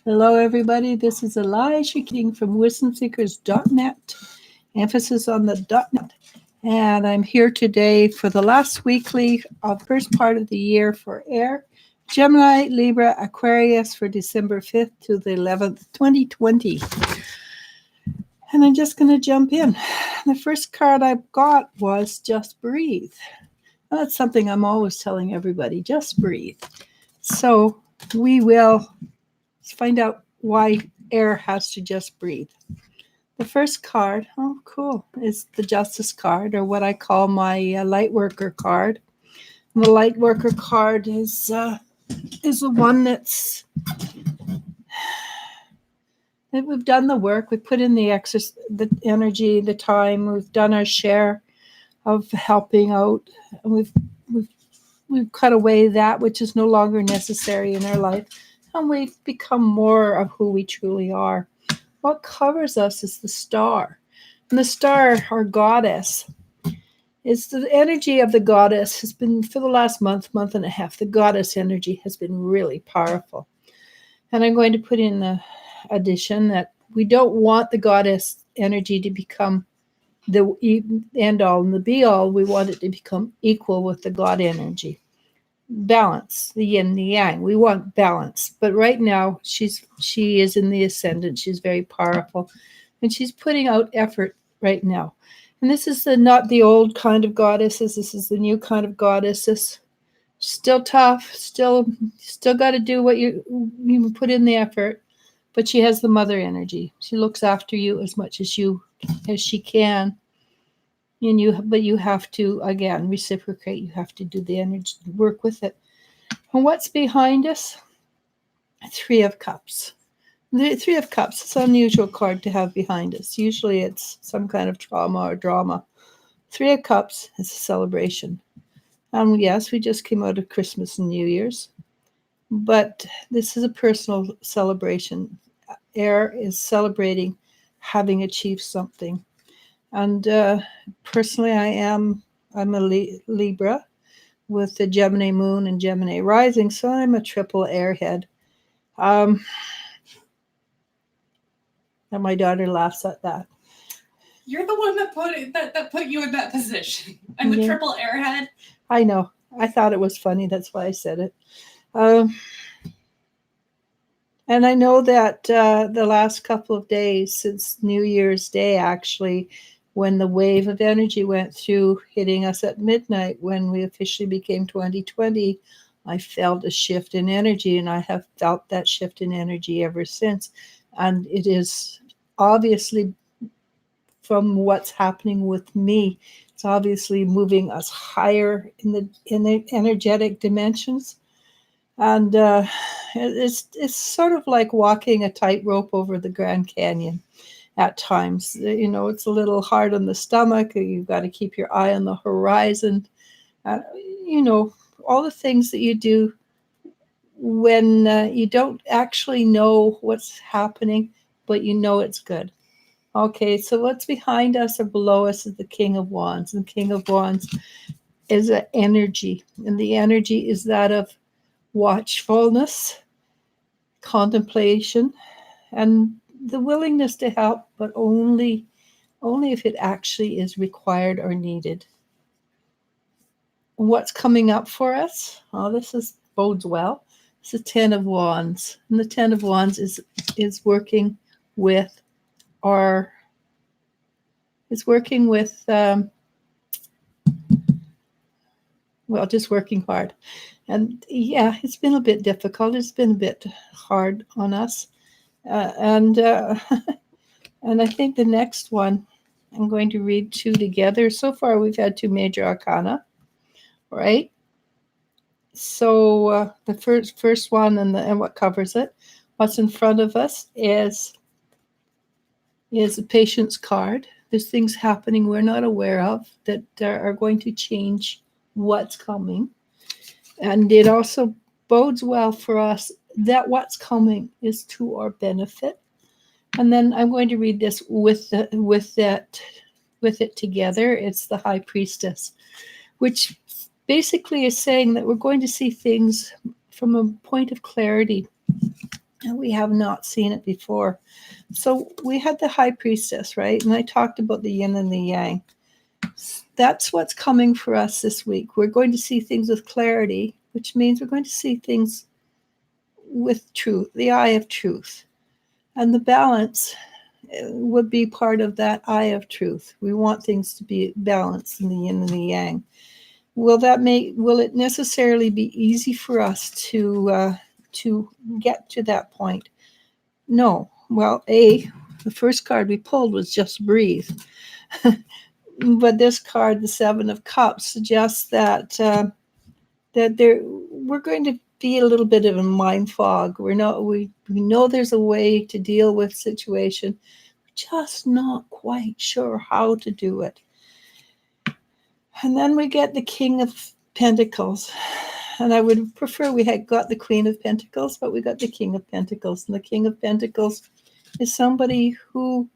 Hello, everybody. This is Eliz-sha King from wisdomseekers.net. Emphasis on the .net. And I'm here today for the last weekly of first part of the year for air. Gemini, Libra, Aquarius for December 5th to the 11th, 2020. And I'm just going to jump in. The first card I got was Just Breathe. Well, that's something I'm always telling everybody, just breathe. So we will find out why air has to just breathe. The first card, oh cool, is the Justice card, or what I call my light worker card. And the light worker card is the one that we've done the work, we put in the the energy, the time, we've done our share of helping out, and we've cut away that which is no longer necessary in our life, and we've become more of who we truly are. What covers us is the star. And the star, our goddess, is the energy of the goddess has been, for the last month and a half, the goddess energy has been really powerful. And I'm going to put in the addition that we don't want the goddess energy to become the end all and the be all. We want it to become equal with the God energy. Balance, the yin, the yang. We want balance. But right now, she is in the ascendant. She's very powerful. And she's putting out effort right now. And this is not the old kind of goddesses. This is the new kind of goddesses. Still tough. Still got to do what you put in the effort. But she has the mother energy. She looks after you as much as she can. But you have to, again, reciprocate. You have to do the energy, work with it. And what's behind us? Three of Cups. The Three of Cups is an unusual card to have behind us. Usually it's some kind of trauma or drama. Three of Cups is a celebration. And yes, we just came out of Christmas and New Year's. But this is a personal celebration. Air is celebrating having achieved something. And personally, I'm a Libra with the Gemini moon and Gemini rising, so I'm a triple airhead. And my daughter laughs at that. You're the one that put you in that position. I'm a triple airhead. I know. I thought it was funny. That's why I said it. And I know that the last couple of days since New Year's Day, actually, when the wave of energy went through, hitting us at midnight, when we officially became 2020, I felt a shift in energy, and I have felt that shift in energy ever since. And it is obviously, from what's happening with me, it's obviously moving us higher in the energetic dimensions. And it's sort of like walking a tightrope over the Grand Canyon. At times, it's a little hard on the stomach. You've got to keep your eye on the horizon. All the things that you do when you don't actually know what's happening, but you know it's good. Okay, so what's behind us or below us is the King of Wands. And the King of Wands is an energy. And the energy is that of watchfulness, contemplation, and the willingness to help, but only if it actually is required or needed. What's coming up for us? Oh, this bodes well. It's the Ten of Wands, and the Ten of Wands is working with just working hard. And yeah, it's been a bit difficult. It's been a bit hard on us. And I think the next one, I'm going to read two together. So far, we've had two major arcana, right? So the first one and what covers it, what's in front of us is a Patience card. There's things happening we're not aware of that are going to change what's coming. And it also bodes well for us that what's coming is to our benefit. And then I'm going to read this with it together. It's the High Priestess, which basically is saying that we're going to see things from a point of clarity. And we have not seen it before. So we had the high priestess, right? And I talked about the yin and the yang. That's what's coming for us this week. We're going to see things with clarity, which means we're going to see things with truth, the eye of truth. And the balance would be part of that eye of truth. We want things to be balanced in the yin and the yang. Will it necessarily be easy for us to get to that point? No. Well, the first card we pulled was just breathe. But this card, the Seven of Cups, suggests that we're going to be a little bit of a mind fog. We know there's a way to deal with situation, we're just not quite sure how to do it. And then we get the King of Pentacles. And I would prefer we had got the Queen of Pentacles, but we got the King of Pentacles. And the King of Pentacles is somebody who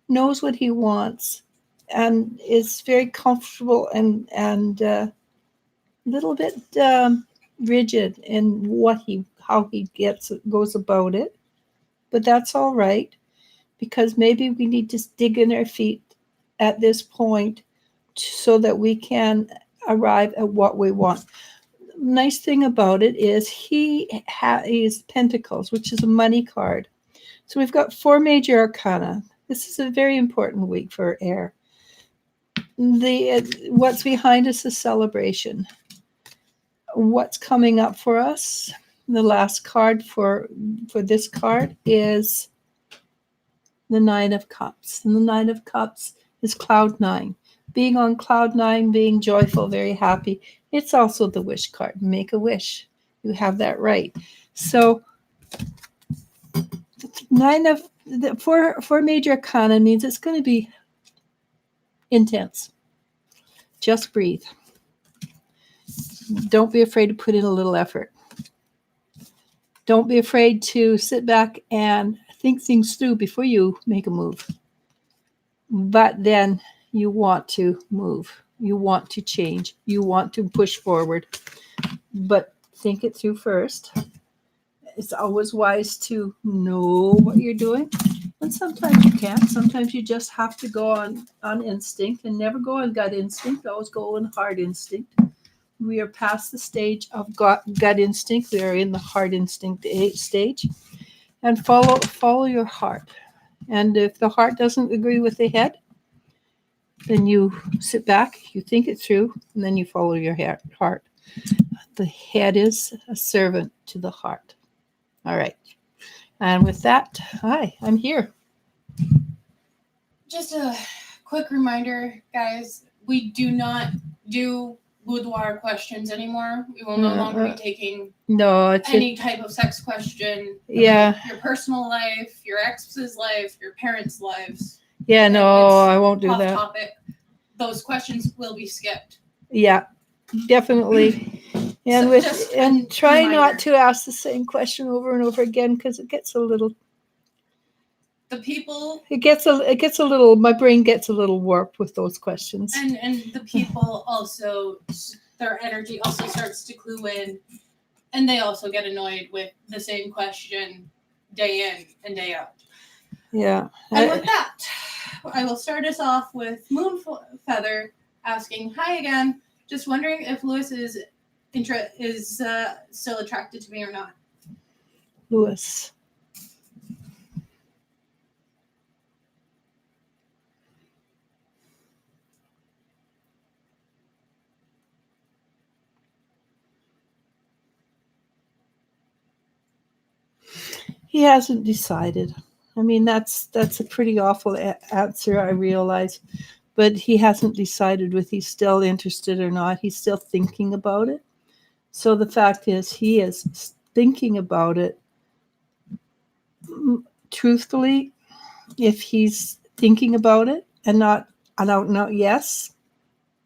knows what he wants and is very comfortable and a little bit rigid in how he goes about it. But that's all right, because maybe we need to dig in our feet at this point so that we can arrive at what we want. Nice thing about it is he's Pentacles, which is a money card. So we've got 4 major arcana. This is a very important week for air. What's behind us is celebration. What's coming up for us? The last card for this card is the Nine of Cups. And the Nine of Cups is cloud 9. Being on cloud 9, being joyful, very happy. It's also the wish card. Make a wish. You have that right. So four major arcana means it's going to be intense. Just breathe. Don't be afraid to put in a little effort. Don't be afraid to sit back and think things through before you make a move. But then you want to move. You want to change. You want to push forward. But think it through first. It's always wise to know what you're doing. And sometimes you can't. Sometimes you just have to go on instinct, and never go on gut instinct. Always go on heart instinct. We are past the stage of gut instinct. We are in the heart instinct stage. And follow your heart. And if the heart doesn't agree with the head, then you sit back, you think it through, and then you follow your heart. The head is a servant to the heart. All right. And with that, hi, I'm here. Just a quick reminder, guys, we do not do boudoir questions anymore. We will no longer be taking any type of sex question. Yeah. Your personal life, your ex's life, your parents' lives. Yeah, no, I won't do that. Topic. Those questions will be skipped. Yeah, definitely. And try not to ask the same question over and over again, because it gets a little. It gets a little. My brain gets a little warped with those questions. And the people also, their energy also starts to clue in, and they also get annoyed with the same question day in and day out. Yeah. And with that, I will start us off with Moon Feather asking, "Hi again. Just wondering if Lewis is still attracted to me or not." Lewis. He hasn't decided. I mean, that's a pretty awful answer, I realize. But he hasn't decided whether he's still interested or not. He's still thinking about it. So the fact is, he is thinking about it. Truthfully, if he's thinking about it and not an out and out yes,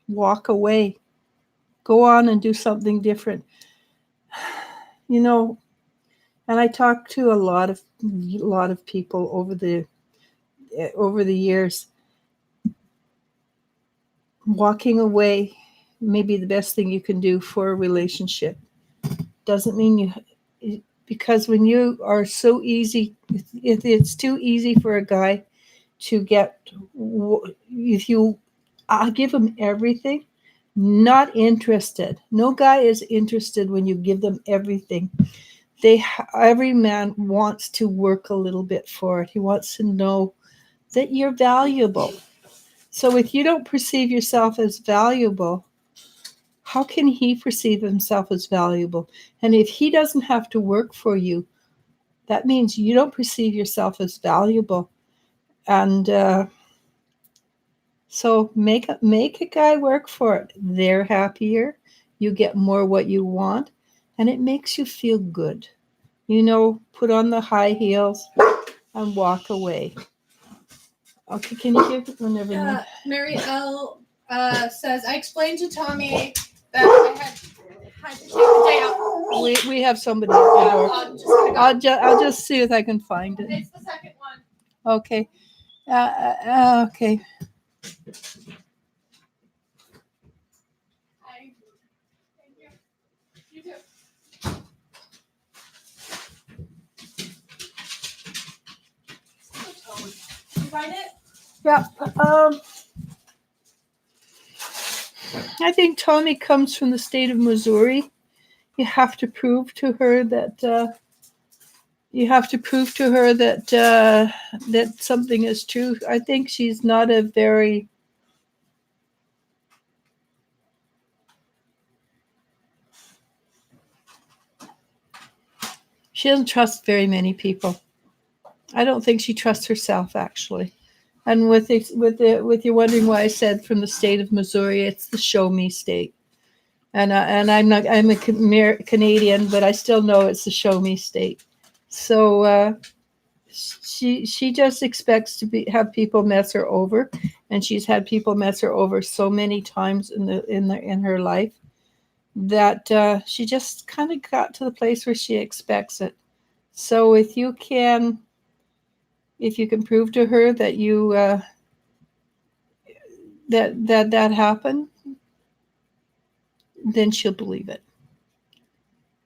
walk away. Go on and do something different. You know, and I talked to a lot of people over the years. Walking away may be the best thing you can do for a relationship. Doesn't mean because when you are so easy, if it's too easy for a guy to get, if you give him everything, not interested. No guy is interested when you give them everything. Every man wants to work a little bit for it. He wants to know that you're valuable. So if you don't perceive yourself as valuable, how can he perceive himself as valuable? And if he doesn't have to work for you, that means you don't perceive yourself as valuable. And so make a guy work for it. They're happier. You get more what you want, and it makes you feel good. Put on the high heels and walk away. Okay, can you give it whenever? Mary L. Says, I explained to Tommy that I had to take the day out. We have somebody at the door. I'll just see if I can find it. It's the second one. Okay. Okay. Thank you. You too. You find it? Yeah. I think Tommy comes from the state of Missouri. You have to prove to her that that something is true. I think she's not a very she doesn't trust very many people. I don't think she trusts herself, actually. And with you wondering why I said from the state of Missouri, it's the show me state. And I'm a Canadian, but I still know it's the show me state. So she just expects to have people mess her over, and she's had people mess her over so many times in her life that she just kind of got to the place where she expects it. So if you can prove to her that you that happened, then she'll believe it.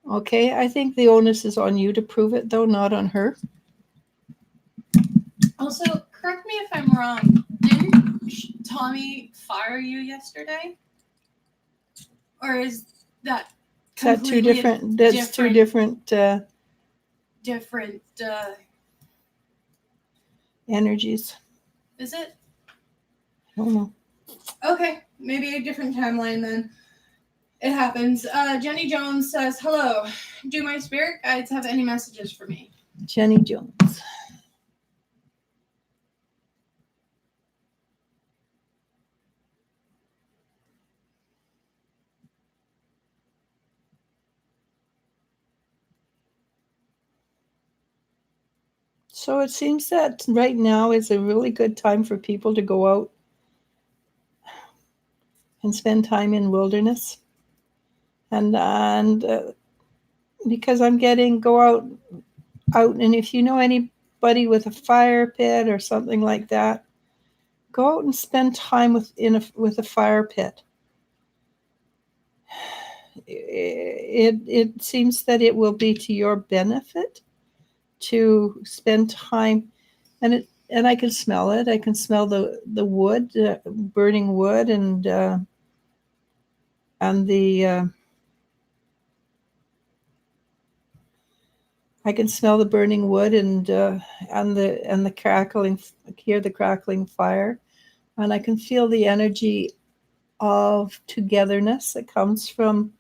Okay, I think the onus is on you to prove it, though, not on her. Also, correct me if I'm wrong. Didn't Tommy fire you yesterday? Or is that two different? That's two different energies. Is it? I don't know. Okay, maybe a different timeline then. It happens. Jenny Jones says, hello. Do my spirit guides have any messages for me? Jenny Jones. So it seems that right now is a really good time for people to go out and spend time in wilderness. And because I'm getting go out, and if you know anybody with a fire pit or something like that, go out and spend time with a fire pit. It seems that it will be to your benefit to spend time, and I can smell it. I can smell the wood, burning wood, and the I can smell the burning wood and the crackling. Hear the crackling fire, and I can feel the energy of togetherness that comes from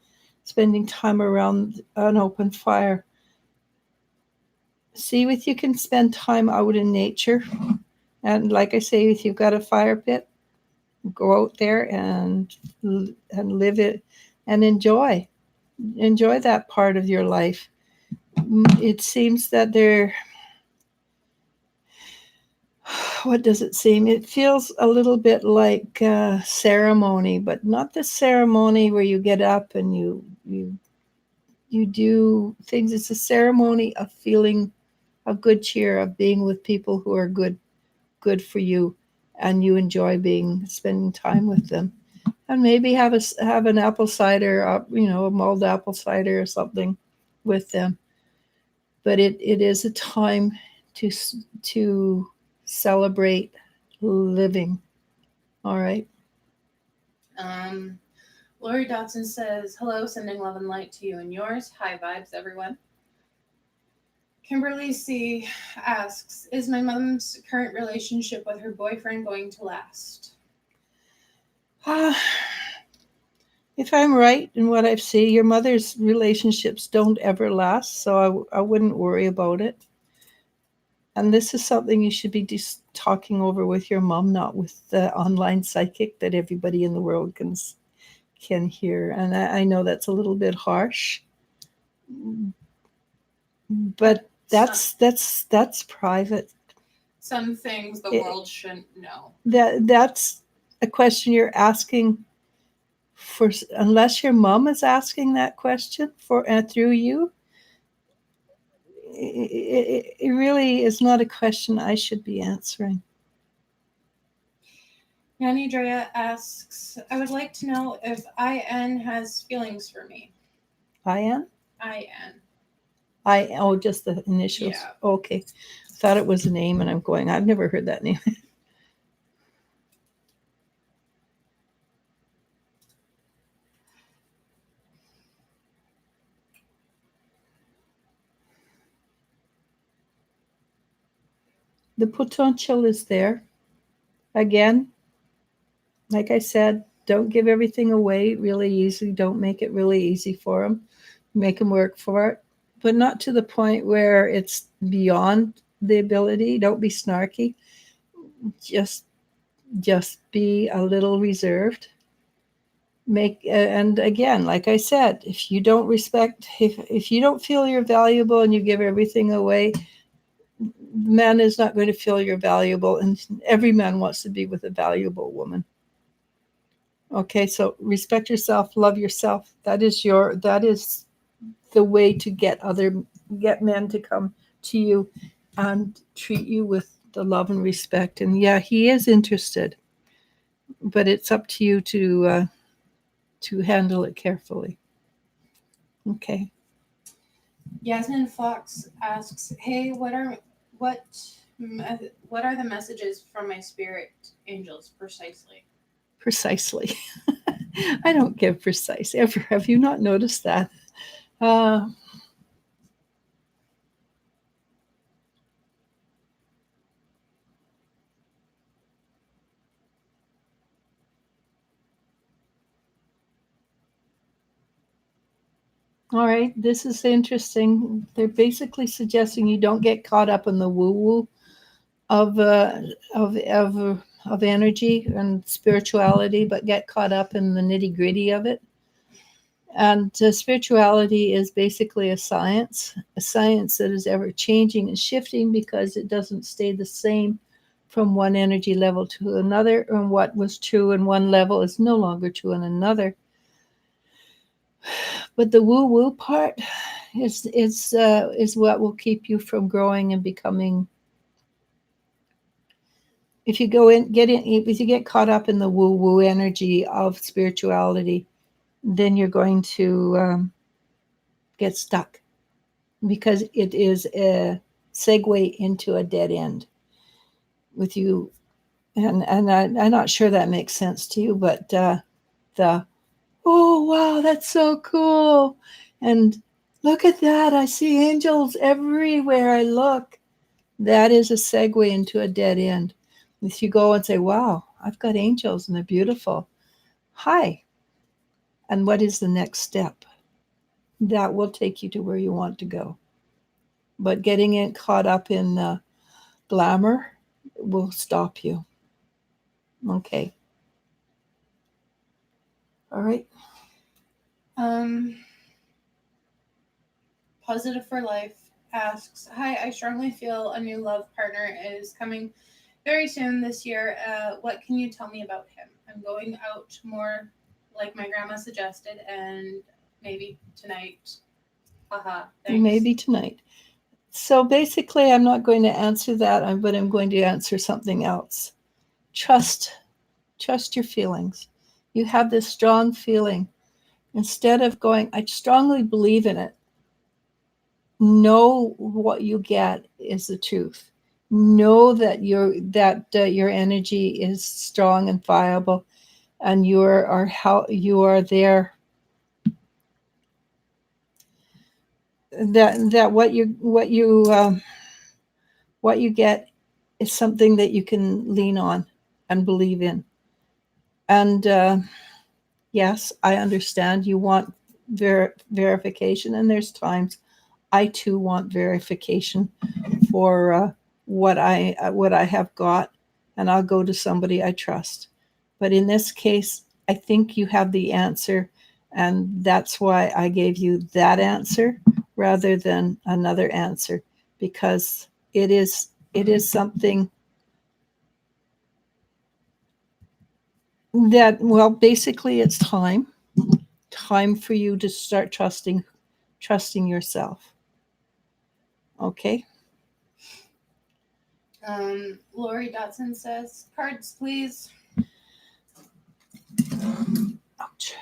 spending time around an open fire. See if you can spend time out in nature, and like I say, if you've got a fire pit, go out there and live it and enjoy that part of your life. It seems that what does it seem? It feels a little bit like ceremony, but not the ceremony where you get up and you do things. It's a ceremony of feeling of good cheer, of being with people who are good for you, and you enjoy spending time with them. And maybe have an apple cider, a mulled apple cider or something with them. But it is a time to celebrate living. All right. Lori Dotson says, hello, sending love and light to you and yours. High vibes, everyone. Kimberly C. asks, is my mom's current relationship with her boyfriend going to last? If I'm right in what I've seen, your mother's relationships don't ever last, so I wouldn't worry about it. And this is something you should be just talking over with your mom, not with the online psychic that everybody in the world can hear. And I know that's a little bit harsh, but that's private. Some things the world shouldn't know. That's a question you're asking for, unless your mom is asking that question through you. It really is not a question I should be answering. Yanni Drea asks, I would like to know if IN has feelings for me. IN? IN. Oh, just the initials. Yeah. Okay. Thought it was a name, and I'm going, I've never heard that name. The potential is there. Again, like I said, don't give everything away really easy. Don't make it really easy for them. Make them work for it, but not to the point where it's beyond the ability. Don't be snarky. Just be a little reserved. And again, like I said, if you don't respect, if you don't feel you're valuable and you give everything away, man is not going to feel you're valuable, and every man wants to be with a valuable woman. Okay, so respect yourself, love yourself. That is the way to get men to come to you and treat you with the love and respect. And yeah, he is interested, but it's up to you to handle it carefully. Okay. Yasmin Fox asks, hey, what are the messages from my spirit angels precisely? Precisely. I don't give precise ever. Have you not noticed that? All right, this is interesting. They're basically suggesting you don't get caught up in the woo-woo of energy and spirituality, but get caught up in the nitty-gritty of it. And spirituality is basically a science that is ever changing and shifting, because it doesn't stay the same from one energy level to another, and what was true in one level is no longer true in another. But the woo-woo part is what will keep you from growing and becoming. If you get caught up in the woo-woo energy of spirituality, then you're going to get stuck, because it is a segue into a dead end with you. And I'm not sure that makes sense to you, but oh, wow, that's so cool. And look at that. I see angels everywhere I look. That is a segue into a dead end. If you go and say, wow, I've got angels and they're beautiful. Hi. And what is the next step? That will take you to where you want to go. But getting it caught up in glamour will stop you. Okay. All right. Positive for Life asks, hi, I strongly feel a new love partner is coming very soon this year. What can you tell me about him? I'm going out more like my grandma suggested, and maybe tonight. Thanks. Maybe tonight. So basically, I'm not going to answer that, but I'm going to answer something else. Trust your feelings. You have this strong feeling. Instead of going, I strongly believe in it, know what you get is the truth. Know that your energy is strong and viable, and you are there. That what you get is something that you can lean on and believe in. And yes, I understand you want verification, and there's times I too want verification for what I have got, and I'll go to somebody I trust. But in this case, I think you have the answer, and that's why I gave you that answer rather than another answer, because it is something that, well, basically it's time for you to start trusting yourself. Okay. Lori Dotson says, cards, please. Ouch.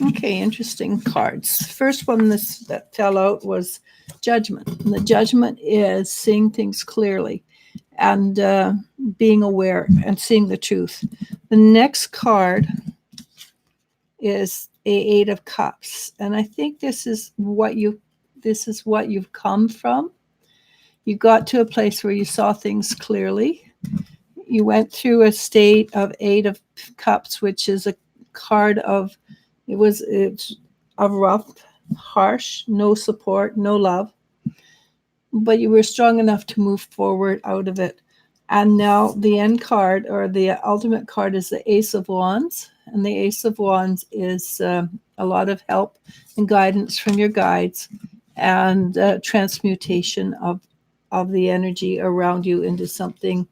Okay, interesting cards. First one that fell out was Judgment. And the Judgment is seeing things clearly and being aware and seeing the truth. The next card is a Eight of Cups, and I think this is what you've come from. You got to a place where you saw things clearly. You went through a state of Eight of Cups, which is a card of it's of rough, harsh, no support, no love, but you were strong enough to move forward out of it. And now the end card, or the ultimate card, is the Ace of Wands. And the Ace of Wands is a lot of help and guidance from your guides, and transmutation of the energy around you into something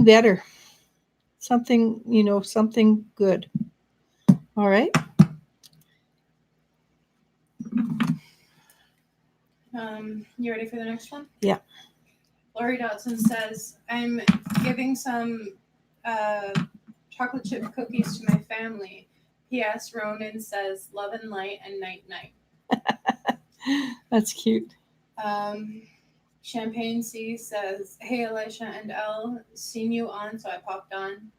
better, something good. All right. You ready for the next one? Yeah. Lori Dotson says, I'm giving some chocolate chip cookies to my family. P.S. Ronan says, love and light and night night. That's cute. Champagne C says, hey, Eliz-sha and Elle, seen you on, so I popped on.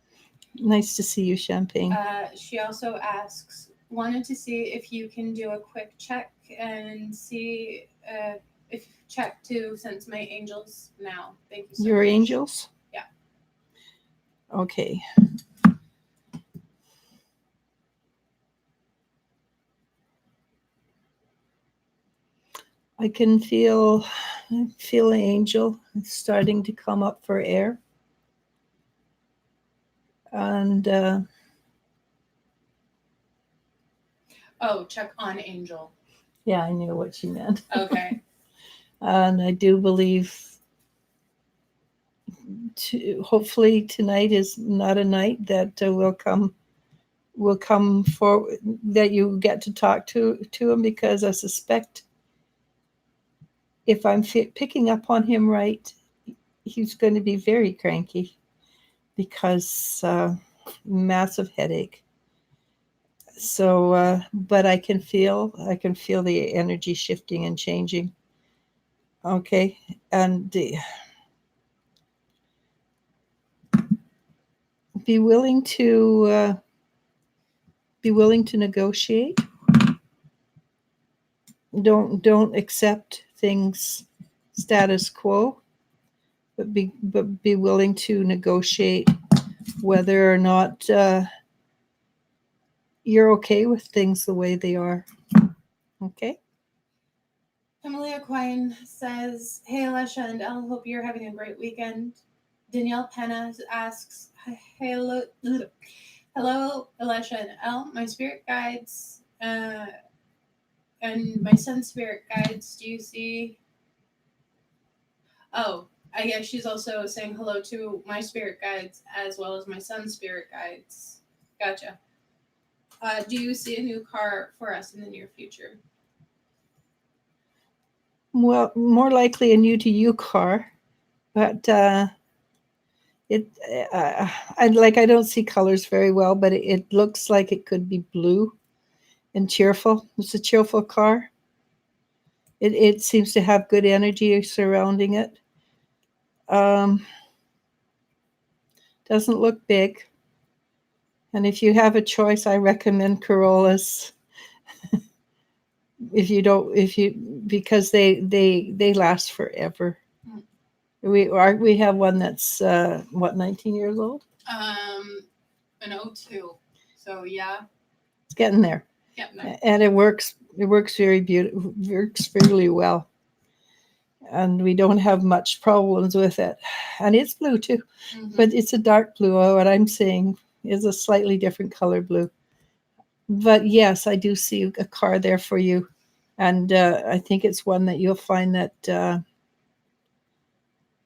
Nice to see you, Champagne. She also asks, wanted to see if you can do a quick check and see if check to sense my angels now. Thank you so Your much. angels? Yeah. Okay. I can feel an angel starting to come up for air. And check on angel. Yeah, I knew what she meant. Okay. And I do believe hopefully tonight is not a night that will come forward, that you get to talk to him, because I suspect, if I'm picking up on him right, he's going to be very cranky because massive headache. So, but I can feel the energy shifting and changing. Okay, and be willing to negotiate. Don't accept things status quo, but be willing to negotiate whether or not you're okay with things the way they are. Okay. Emilia Quine says, hey, Eliz-sha and Elle, hope you're having a great weekend. Danielle Penna asks, hello, Eliz-sha and Elle, my spirit guides and my son's spirit guides, do you see? Oh, I guess she's also saying hello to my spirit guides as well as my son's spirit guides. Gotcha. Do you see a new car for us in the near future? well, more likely a new to you car, but it I don't see colors very well, but it looks like it could be blue and cheerful. It's a cheerful car. It seems to have good energy surrounding it. Um, doesn't look big. And if you have a choice, I recommend Corollas. If you because they last forever. Mm. We have one that's 19 years old. An O2. So yeah, It's getting there. no. And it works. It works very beautiful. Works really well, and we don't have much problems with it. And it's blue too, but it's a dark blue. What I'm saying is a slightly different color blue. But yes, I do see a car there for you, and I think it's one that you'll find that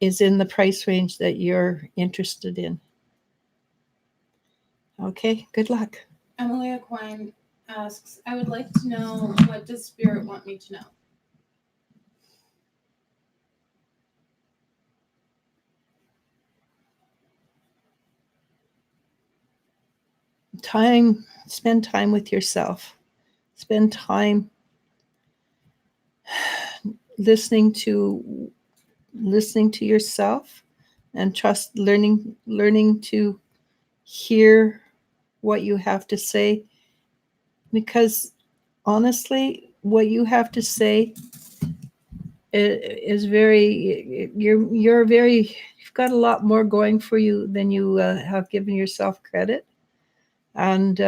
is in the price range that you're interested in. Okay, good luck. Emily Aquine asks, I would like to know, what does Spirit want me to know? Spend time with yourself. Spend time listening to yourself and learning to hear what you have to say, because honestly what you have to say is very you've got a lot more going for you than you have given yourself credit. And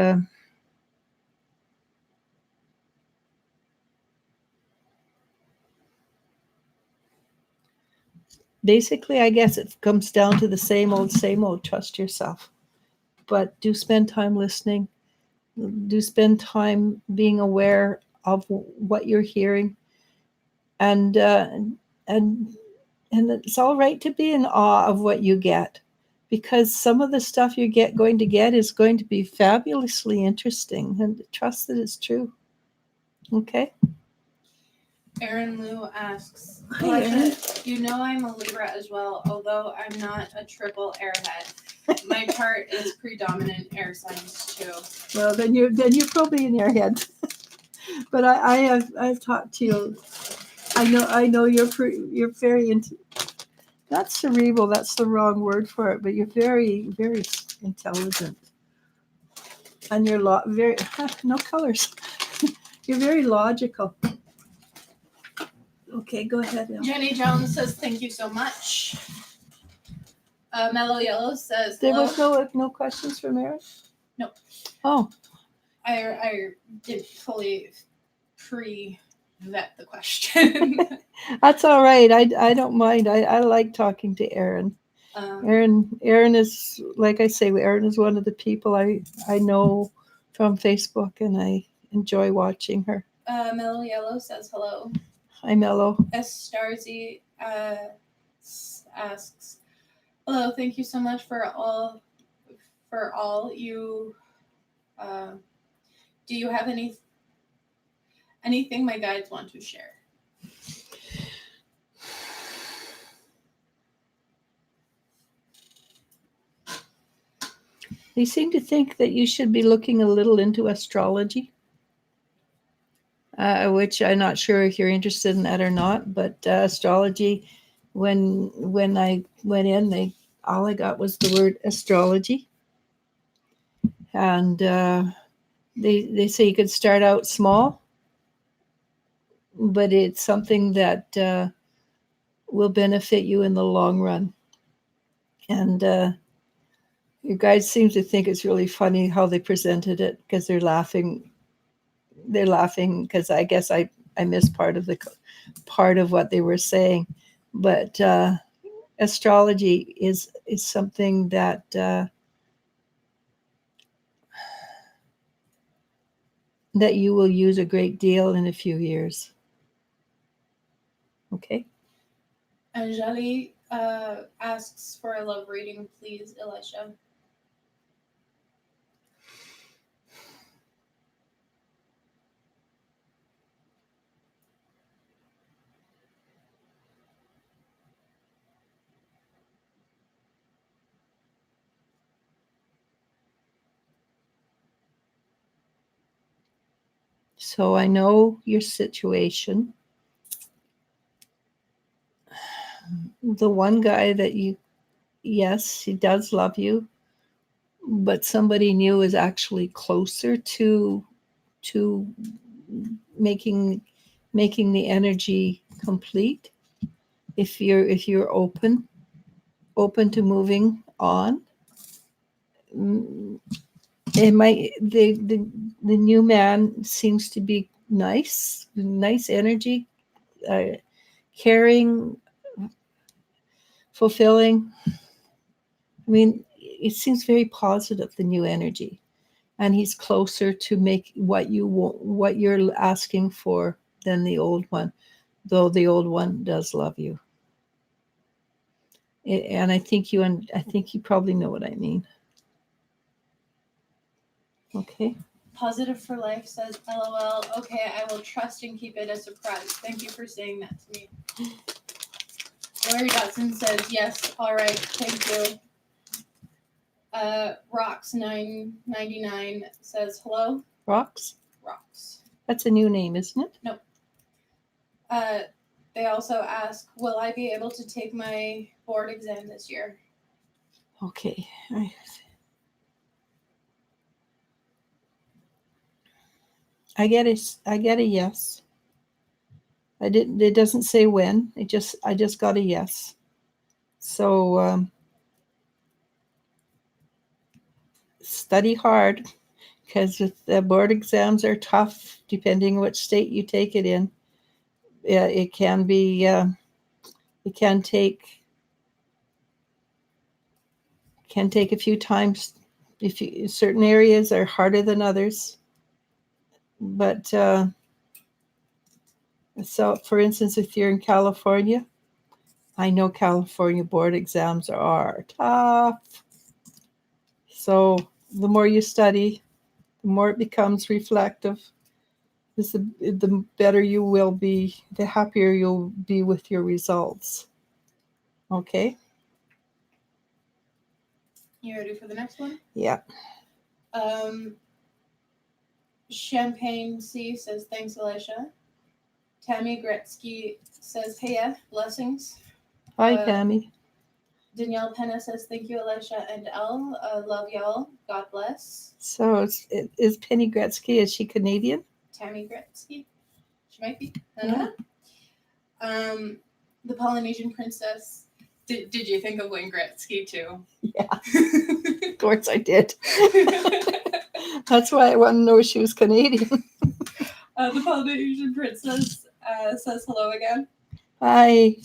basically, I guess it comes down to the same old, trust yourself. But do spend time listening. Do spend time being aware of what you're hearing. And and it's all right to be in awe of what you get, because some of the stuff going to get is going to be fabulously interesting, and trust that it's true. Okay. Aaron Liu asks, Hi, Aaron. you know I'm a Libra as well, although I'm not a triple airhead. My chart is predominant air signs too. Well, then you're probably in your head. But I've talked to you. I know you're very not cerebral. That's the wrong word for it. But you're very intelligent, and you're very no colors. You're very logical. Okay, go ahead. Elle. Jenny Jones says, thank you so much. Mellow Yellow says, there was no questions from Aaron? No. Oh. I did fully pre-vet the question. That's all right. I don't mind. I like talking to Aaron. Aaron is, like I say, Aaron is one of the people I know from Facebook, and I enjoy watching her. Mellow Yellow says hello. Hi, Mellow. Starzy asks, hello, thank you so much for all you. Do you have anything my guides want to share? They seem to think that you should be looking a little into astrology, which I'm not sure if you're interested in that or not. But astrology, when I went in, all I got was the word astrology, and they say you could start out small, but it's something that will benefit you in the long run. And you guys seem to think it's really funny how they presented it, because they're laughing. They're laughing because I guess I missed part of what they were saying. But astrology is something that that you will use a great deal in a few years. Okay. Anjali asks for a love reading, please, Eliz-sha. So I know your situation. The one guy that yes, he does love you, but somebody new is actually closer to making the energy complete. If you're open to moving on, it might the new man seems to be nice energy, caring, fulfilling. I mean, it seems very positive, the new energy, and he's closer to make what you want, what you're asking for, than the old one, though the old one does love you. And I think you probably know what I mean. Okay. Positive for Life says, LOL, okay, I will trust and keep it a surprise. Thank you for saying that to me. Larry Dotson says, yes, all right, thank you. Rocks999 says, hello. Rocks? Rocks. That's a new name, isn't it? No. They also ask, will I be able to take my board exam this year? Okay. I get a yes. It doesn't say when. I just got a yes. So study hard, because the board exams are tough depending which state you take it in. It can be it can take a few times. Certain areas are harder than others, but so for instance, if you're in California, I know California board exams are tough. So the more you study, the more it becomes reflective. The better you will be, the happier you'll be with your results. Okay? You ready for the next one? Yeah. Champagne C says, thanks, Eliz-sha. Tammy Gretzky says, hey, yeah, blessings. Hi, Tammy. Danielle Penna says, thank you, Eliz-sha and Elle. Love y'all. God bless. So is Penny Gretzky, is she Canadian? Tammy Gretzky? She might be. I don't know. The Polynesian Princess. Did you think of Wayne Gretzky too? Yeah. Of course I did. That's why I want to know if she was Canadian. The Polynesian Princess says hello again. Hi.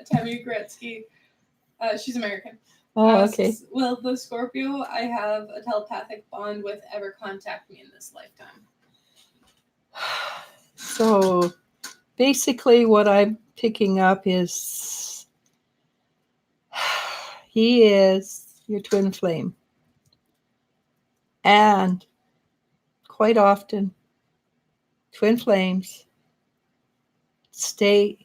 Tammy Gretzky. She's American. Oh, okay. Will the Scorpio I have a telepathic bond with ever contact me in this lifetime? So basically what I'm picking up is he is your twin flame. And quite often, twin flames stay,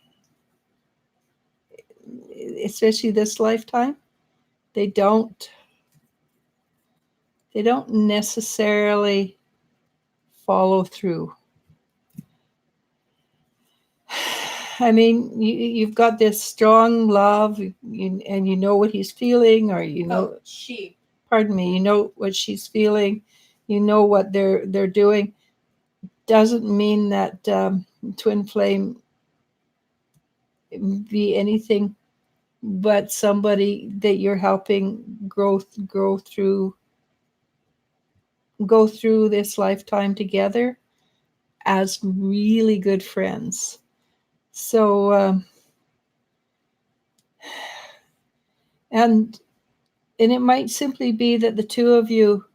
especially this lifetime, they don't necessarily follow through. I mean, you've got this strong love, and you know what he's feeling, or you know. Oh, she. Pardon me. You know what she's feeling. You know what they're doing. Doesn't mean that twin flame be anything but somebody that you're helping go through this lifetime together as really good friends. So and it might simply be that the two of you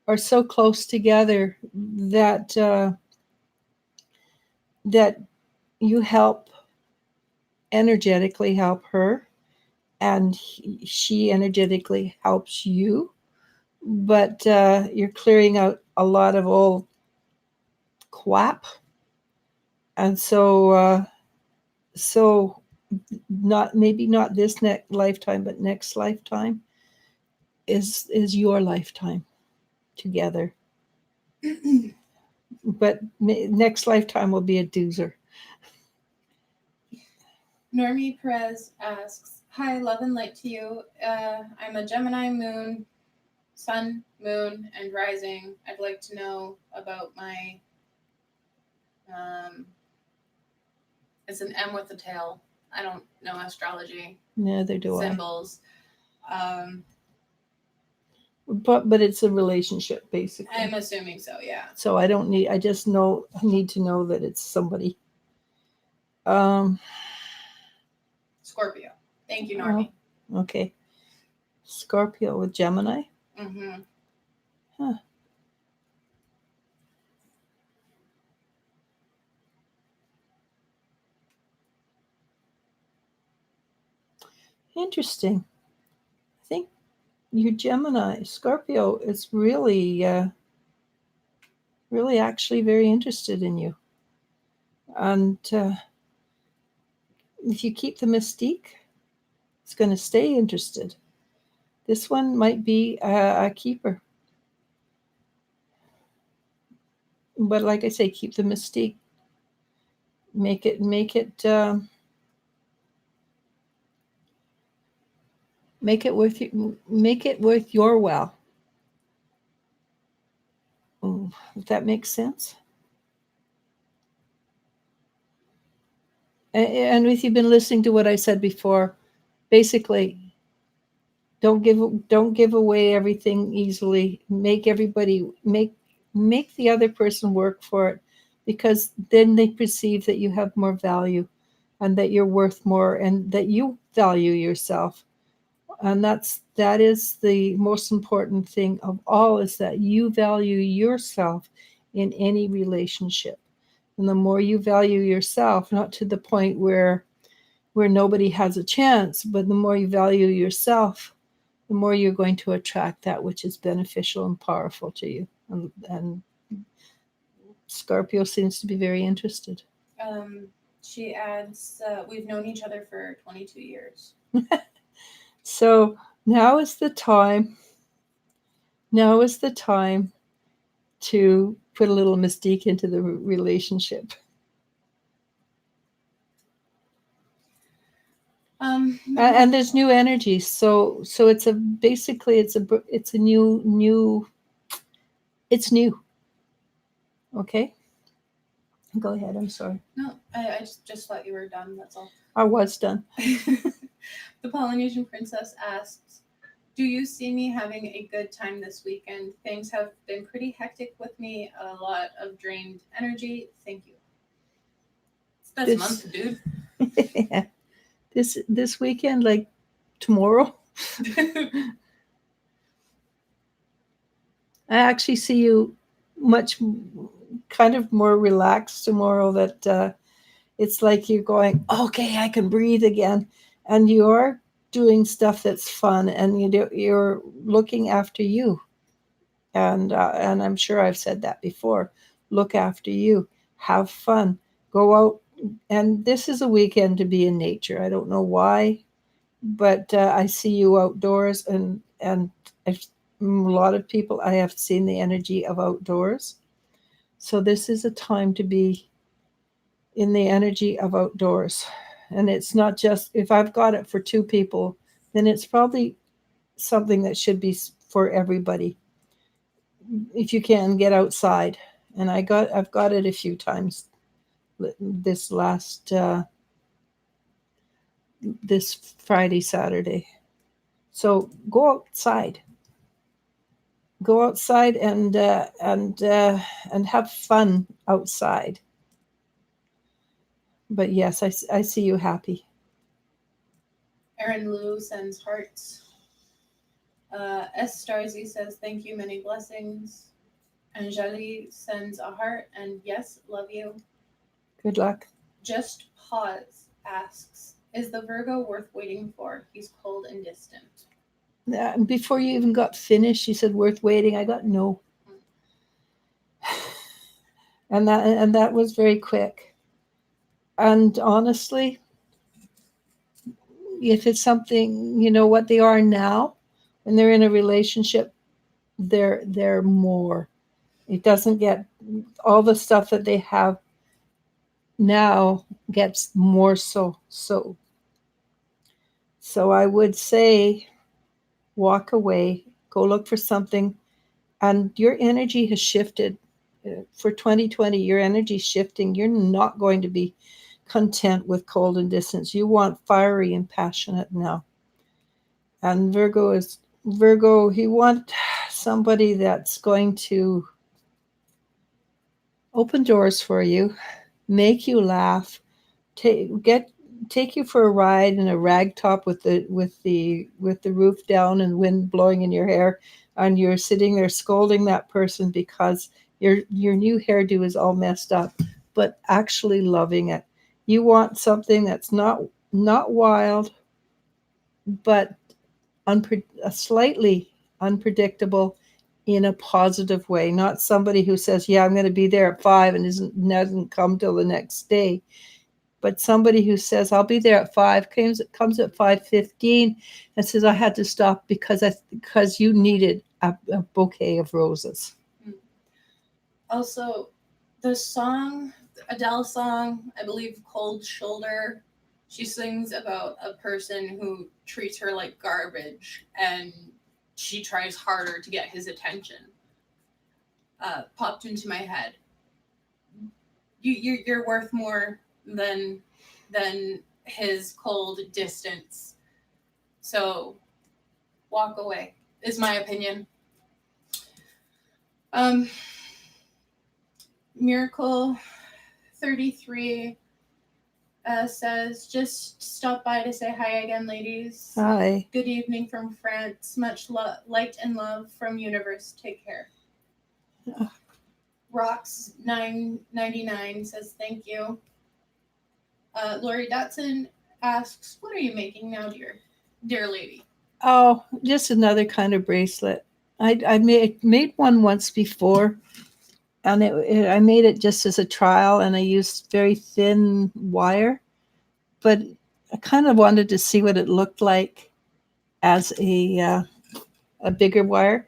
are so close together that that you energetically help her, and she energetically helps you, but you're clearing out a lot of old crap, and so not this next lifetime, but next lifetime is your lifetime together. but next lifetime will be a doozer. Normie Perez asks, hi, love and light to you. I'm a Gemini moon, sun, moon, and rising. I'd like to know about my, it's an M with a tail. I don't know astrology. Neither do symbols. But it's a relationship, basically. I'm assuming so, yeah. So I just need to know that it's somebody. Scorpio. Thank you, Normie. Okay. Scorpio with Gemini? Mm-hmm. Huh. Interesting. I think your Gemini, Scorpio is really, really actually very interested in you. And if you keep the mystique, it's going to stay interested. This one might be a keeper. But like I say, keep the mystique. Make it worth your while. If that makes sense. And if you've been listening to what I said before, basically, don't give away everything easily. Make the other person work for it, because then they perceive that you have more value, and that you're worth more, and that you value yourself. And that is the most important thing of all, is that you value yourself in any relationship. And the more you value yourself, not to the point where nobody has a chance, but the more you value yourself, the more you're going to attract that which is beneficial and powerful to you. And Scorpio seems to be very interested. She adds, we've known each other for 22 years. So now is the time to put a little mystique into the relationship. And there's new energies, so it's new. Okay, go ahead. I'm sorry. No, I just thought you were done. That's all. I was done. The Polynesian Princess asks, do you see me having a good time this weekend? Things have been pretty hectic with me. A lot of drained energy. Thank you. It's this month, dude. This weekend, like tomorrow. I actually see you much kind of more relaxed tomorrow, that it's like you're going, okay, I can breathe again. And you're doing stuff that's fun, and you're looking after you. And I'm sure I've said that before. Look after you. Have fun. Go out. And this is a weekend to be in nature. I don't know why, but I see you outdoors, and a lot of people, I have seen the energy of outdoors. So this is a time to be in the energy of outdoors. And it's not just, if I've got it for two people, then it's probably something that should be for everybody. If you can get outside. And I've got it a few times this Friday, Saturday. So go outside. Go outside and have fun outside. But yes, I see you happy. Erin Lou sends hearts. S. Starzy says, thank you, many blessings. Anjali sends a heart, and yes, love you. Good luck. Just Pause asks, is the Virgo worth waiting for? He's cold and distant. Before you even got finished, you said worth waiting. I got no. And that was very quick. And honestly, if it's something, what they are now, when they're in a relationship, they're more. It doesn't get all the stuff that they have now gets more so. So I would say walk away, go look for something, and your energy has shifted. For 2020, your energy's shifting. You're not going to be content with cold and distance. You want fiery and passionate now. And Virgo, he want somebody that's going to open doors for you, make you laugh, take you for a ride in a rag top with the roof down and wind blowing in your hair, and you're sitting there scolding that person because your new hairdo is all messed up, but actually loving it. You want something that's not wild, but slightly unpredictable in a positive way. Not somebody who says, "Yeah, I'm going to be there at 5," and doesn't come till the next day. But somebody who says, "I'll be there at 5," comes at 5:15 and says, "I had to stop because you needed a bouquet of roses." Also, the song, Adele song, I believe Cold Shoulder, she sings about a person who treats her like garbage and she tries harder to get his attention. Popped into my head. You're worth more than his cold distance. So walk away is my opinion. Miracle 33 says, just stop by to say hi again, ladies. Hi. Good evening from France. Much light and love from universe. Take care. Rocks 999 says thank you. Lori Dotson asks, what are you making now, dear lady? Oh, just another kind of bracelet. I made one once before, and I made it just as a trial, and I used very thin wire, but I kind of wanted to see what it looked like as a bigger wire.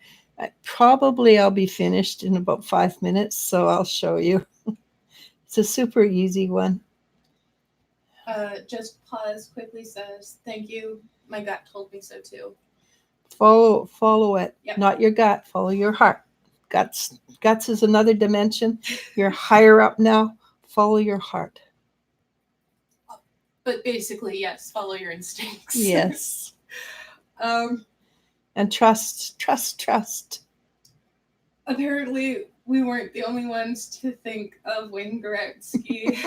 I'll be finished in about 5 minutes, so I'll show you. It's a super easy one. Just pause quickly says, thank you. My gut told me so too. Follow it. Yep. Not your gut. Follow your heart. Guts is another dimension. You're higher up now. Follow your heart. But basically, yes, follow your instincts. Yes. And trust. Apparently, we weren't the only ones to think of Wayne Gretzky.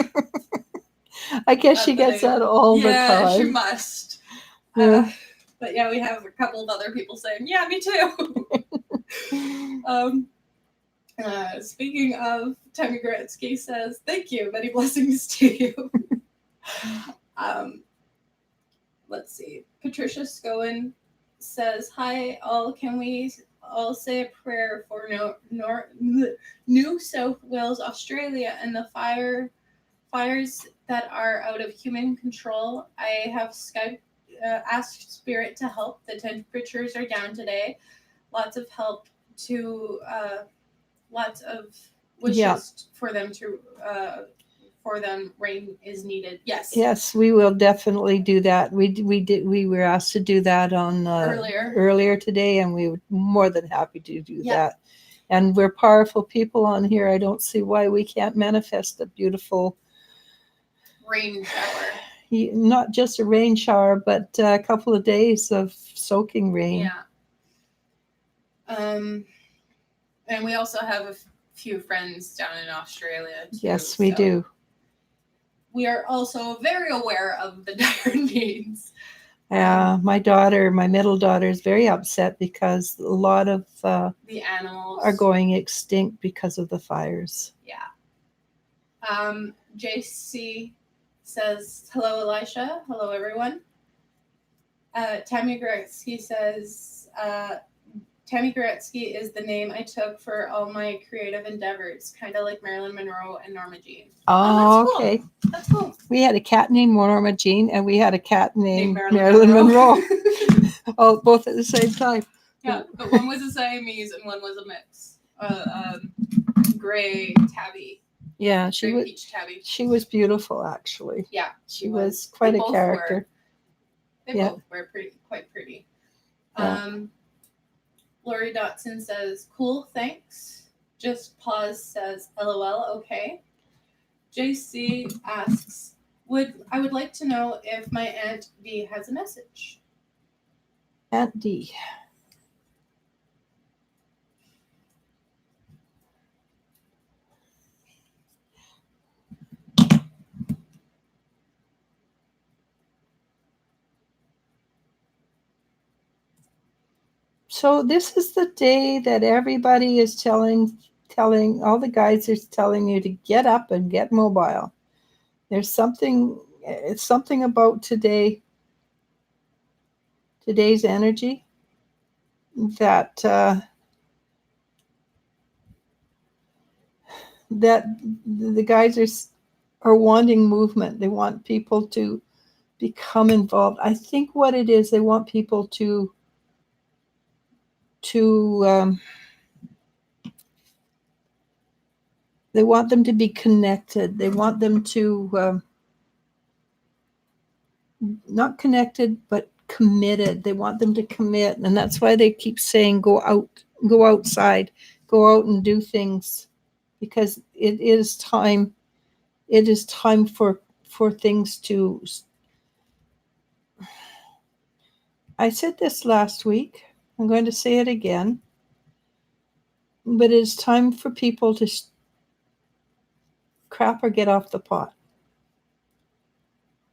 I guess she gets that all the time. Yeah, she must. Yeah. But yeah, we have a couple of other people saying, yeah, me too. Speaking of, Tammy Gretzky says, thank you. Many blessings to you. Let's see. Patricia Scowen says, hi, all. Can we all say a prayer for New South Wales, Australia, and the fires that are out of human control? I have asked Spirit to help. The temperatures are down today. Lots of help to, lots of wishes for them to, rain is needed. Yes, we will definitely do that. We were asked to do that on earlier today, and we were more than happy to do that. And we're powerful people on here. I don't see why we can't manifest a beautiful rain shower. Not just a rain shower, but a couple of days of soaking rain. Yeah. And we also have a few friends down in Australia too. Yes, we do. We are also very aware of the dire needs. My middle daughter is very upset because a lot of the animals are going extinct because of the fires. Yeah. JC says, hello, Elisha. Hello, everyone. Tammy Gretzky says, Tammy Gretzky is the name I took for all my creative endeavors, kind of like Marilyn Monroe and Norma Jean. Oh, that's okay. Cool. That's cool. We had a cat named Norma Jean, and we had a cat named Marilyn Monroe. Oh, both at the same time. Yeah, but one was a Siamese and one was a mix. gray tabby. Yeah, Gray peach tabby. she was beautiful, actually. Yeah, She was quite a character. They both were quite pretty. Yeah. Lori Dotson says, "Cool, thanks." Just Pause says, "LOL, okay." JC asks, I would like to know if my Aunt D has a message." Aunt D. So this is the day that everybody is telling all the guides are telling you to get up and get mobile. There's something about today's energy that that the guides are wanting movement. They want people to become involved. I think what it is, they want people to they want them to be connected. They want them to not connected, but committed. They want them to commit. And that's why they keep saying, go outside, go out and do things, because it is time. It is time for things to. I said this last week. I'm going to say it again. But it is time for people to crap or get off the pot.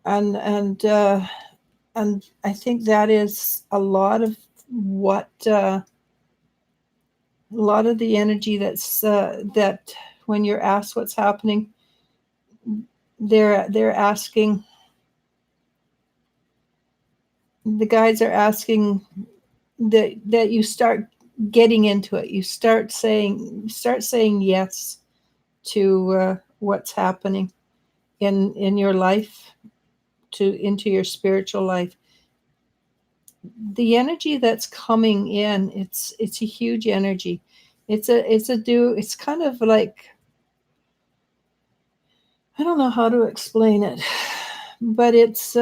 And I think that is a lot of what a lot of the energy that's that when you're asked what's happening, they're asking, the guides are asking that you start getting into it. You start saying yes to what's happening in your life, into your spiritual life. The energy that's coming in, it's a huge energy. It's kind of like, I don't know how to explain it, but it's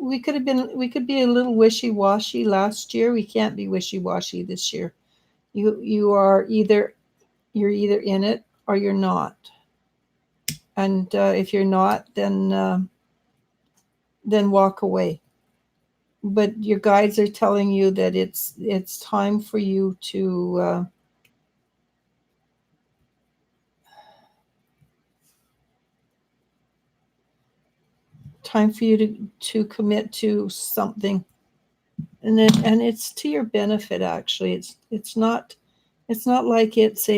we could be a little wishy-washy last year. We can't be wishy-washy this year. You're either in it or you're not. And if you're not, then walk away. But your guides are telling you that it's time for you to commit to something, and it's to your benefit. Actually, it's not like it's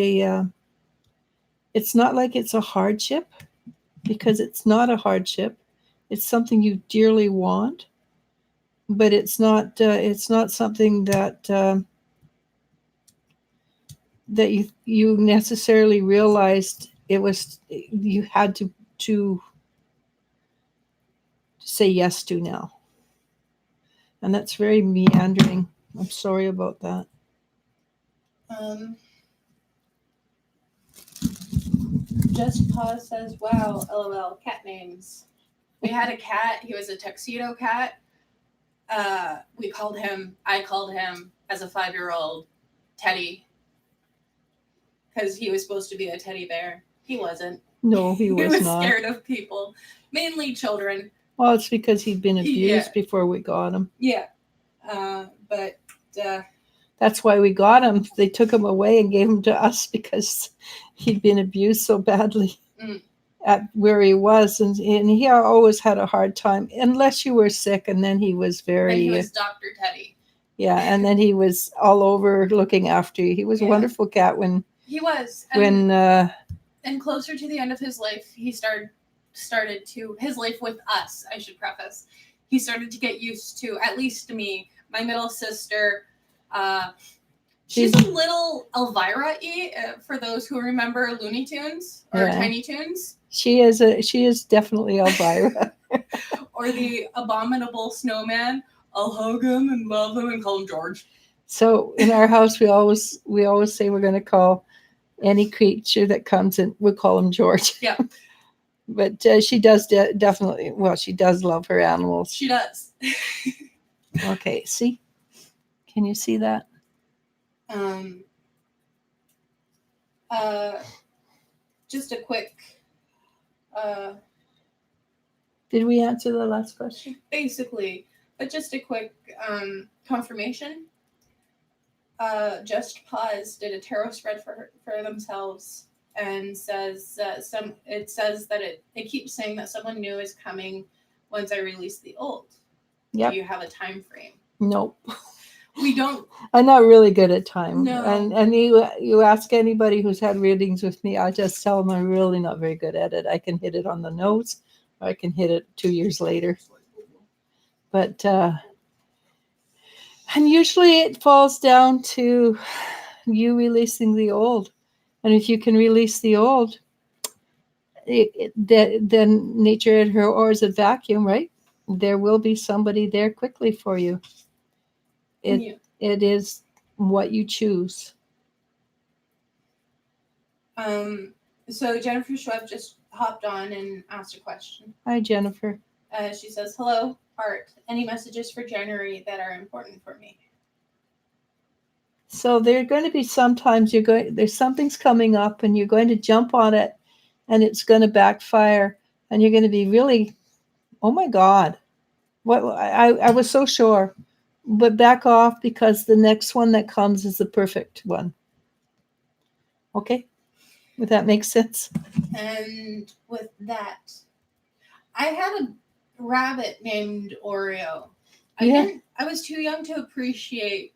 a hardship, because it's not a hardship. It's something you dearly want, but it's not something that that you necessarily realized it was, you had to say yes to now. And that's very meandering. I'm sorry about that. Just Pause says, "Wow, LOL, cat names." We had a cat. He was a tuxedo cat. I called him as a 5-year-old Teddy, because he was supposed to be a teddy bear. He wasn't. No, he was not. He was scared of people, mainly children. Well, it's because he'd been abused before we got him. Yeah. But that's why we got him. They took him away and gave him to us because he'd been abused so badly at where he was. And he always had a hard time, unless you were sick. And then he was Then he was Dr. Teddy. Yeah, and then he was all over looking after you. He was a wonderful cat when... He was. And closer to the end of his life, he started to, his life with us, I should preface, he started to get used to, at least me, my middle sister. She's a little Elvira-y, for those who remember Looney Tunes or Tiny Toons. She is definitely Elvira. Or the abominable snowman. I'll hug him and love him and call him George. So in our house, we always say we're going to call any creature that comes in, we call him George. Yeah. But she does definitely, well, she does love her animals. She does. Okay, see? Can you see that? Just a quick, Did we answer the last question? basically, but just a quick confirmation. Just Pause did a tarot spread for themselves and says that it keeps saying that someone new is coming once I release the old. Yep. Do you have a time frame? Nope. We don't. I'm not really good at time. No. And you ask anybody who's had readings with me, I just tell them I'm really not very good at it. I can hit it on the nose, or I can hit it 2 years later. But and usually it falls down to you releasing the old. And if you can release the old, then nature at her oars at vacuum, right? There will be somebody there quickly for you. It is what you choose. So Jennifer Schweb just hopped on and asked a question. Hi, Jennifer. She says, "Hello, Art. Any messages for January that are important for me?" So there are going to be sometimes there's something's coming up and you're going to jump on it and it's going to backfire and you're going to be really, oh my God, what I was so sure, but back off because the next one that comes is the perfect one. Okay, would that make sense? And with that, I had a rabbit named Oreo. I was too young to appreciate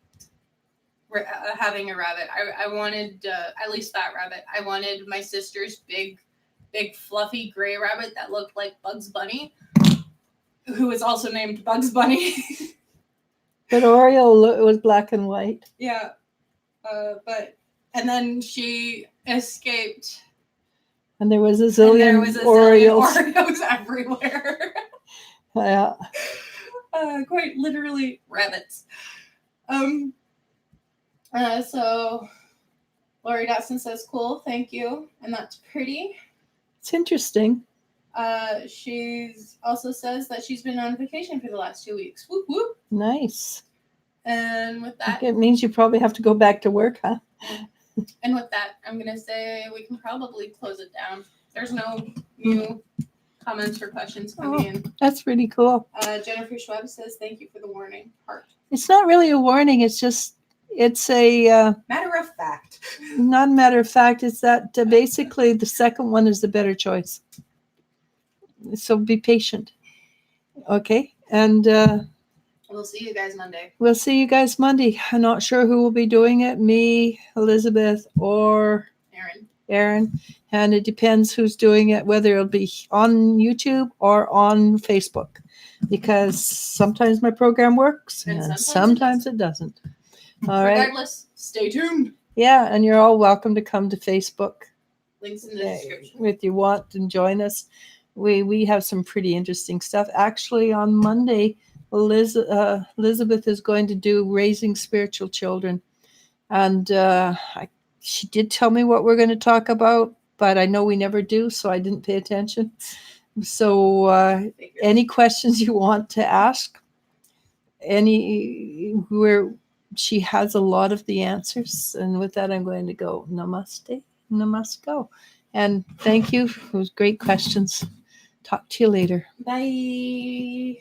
having a rabbit. I wanted at least that rabbit. I wanted my sister's big fluffy gray rabbit that looked like Bugs Bunny, who was also named Bugs Bunny. But Oreo was black and white. Yeah, and then she escaped. And there was a zillion Oreos everywhere. Yeah. Quite literally rabbits. So Lori Dotson says, "Cool, thank you," and that's pretty. It's interesting. She's also says that she's been on vacation for the last 2 weeks. Whoop whoop. Nice. And with that, it means you probably have to go back to work, huh? And with that, I'm gonna say we can probably close it down. There's no new comments or questions coming in. That's pretty cool. Jennifer Schweb says, "Thank you for the warning." Heart. It's not really a warning. It's a matter of fact. Not a matter of fact. It's that basically the second one is the better choice. So be patient. Okay. And we'll see you guys Monday. We'll see you guys Monday. I'm not sure who will be doing it. Me, Elizabeth, or Aaron. And it depends who's doing it, whether it'll be on YouTube or on Facebook. Because sometimes my program works and sometimes it doesn't. All right. Regardless, stay tuned. Yeah, and you're all welcome to come to Facebook. Links in the description. If you want and join us. We have some pretty interesting stuff. Actually, on Monday, Elizabeth is going to do Raising Spiritual Children. And she did tell me what we're going to talk about, but I know we never do, so I didn't pay attention. So any questions you want to ask, where she has a lot of the answers. And with that, I'm going to go namaste, namasko. And thank you. It was great questions. Talk to you later. Bye.